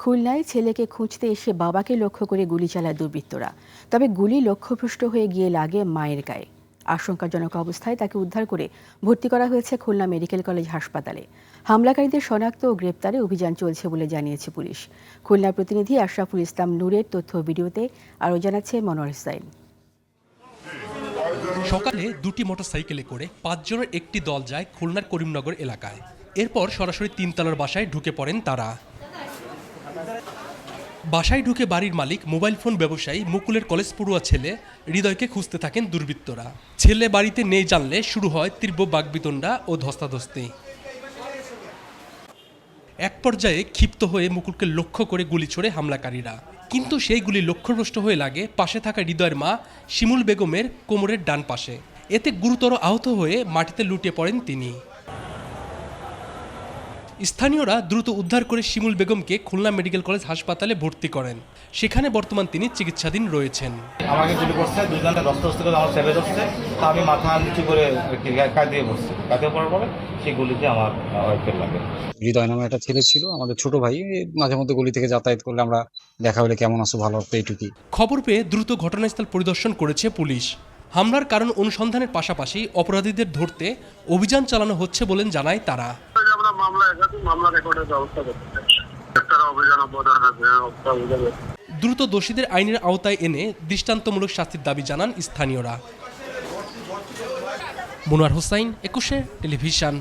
খুলনায় ছেলেকে খুঁজতে এসে বাবাকে লক্ষ্য করে গুলি চালায় দুর্বৃত্তরা। তবে গুলি লক্ষ্যভ্রষ্ট হয়ে গিয়ে লাগে মায়ের গায়ে। আশঙ্কাজনক অবস্থায় তাকে উদ্ধার করে ভর্তি করা হয়েছে খুলনা মেডিকেল কলেজ হাসপাতালে। হামলাকারীদের শনাক্ত ও গ্রেপ্তারে অভিযান চলছে বলে জানিয়েছে পুলিশ। খুলনার প্রতিনিধি আশরাফুল ইসলাম নূরের তথ্য ভিডিওতে আরও জানাচ্ছে মনোয়ার হোসাইন। সকালে দুটি মোটরসাইকেলে করে 5 জনের একটি দল যায় খুলনার করিমনগর এলাকায়। এরপর সরাসরি 3 তলার বাসায় ঢুকে পড়েন তারা। বাসায় ঢুকে বাড়ির মালিক মোবাইল ফোন ব্যবসায়ী মুকুলের কলেজ পড়ুয়া ছেলে হৃদয়কে খুঁজতে থাকেন দুর্বৃত্তরা। ছেলে বাড়িতে নেই জানলে শুরু হয় তীব্র বাকবিতণ্ডা ও ধস্তাধস্তি। এক পর্যায়ে ক্ষিপ্ত হয়ে মুকুলকে লক্ষ্য করে গুলি ছোড়ে হামলাকারীরা, কিন্তু সেই গুলি লক্ষ্যভ্রষ্ট হয়ে লাগে পাশে থাকা হৃদয়ের মা শিমুল বেগমের কোমরের ডান পাশে। এতে গুরুতর আহত হয়ে মাটিতে লুটিয়ে পড়েন তিনি। স্থানীয়রা দ্রুত উদ্ধার করে শিমুল বেগমকে খুলনা মেডিকেল কলেজ হাসপাতালে ভর্তি করেন। সেখানে বর্তমান তিনি চিকিৎসাধীন রয়েছেন। আমাকে গুলি করছে, দুজনে রক্ত করে আমার সেভে ধরছে, তা আমি মাথা নিচু করে কাঁদিয়ে বসছি। কাঁদিয়ে পড়ার পরে সেই গুলিতে আমার ওয়াইফের লাগে। হৃদয় নামে একটা ছেলে ছিল, আমাদের ছোট ভাই, মাঝে মধ্যে গলি থেকে যাতায়াত করলে আমরা দেখা হলে কেমন আছো, ভালো আছো, এইটুকুই। খবর পেয়ে দ্রুত ঘটনাস্থল পরিদর্শন করেছে পুলিশ। হামলার কারণ অনুসন্ধানের পাশাপাশি অপরাধীদের ধরতে অভিযান চালানো হচ্ছে বলে জানায় তারা। দ্রুত দোষীদের আইনের আওতায় এনে দৃষ্টান্তমূলক শাস্তির দাবি জানান স্থানীয়রা। মনোয়ার হোসাইন, 21 টেলিভিশন।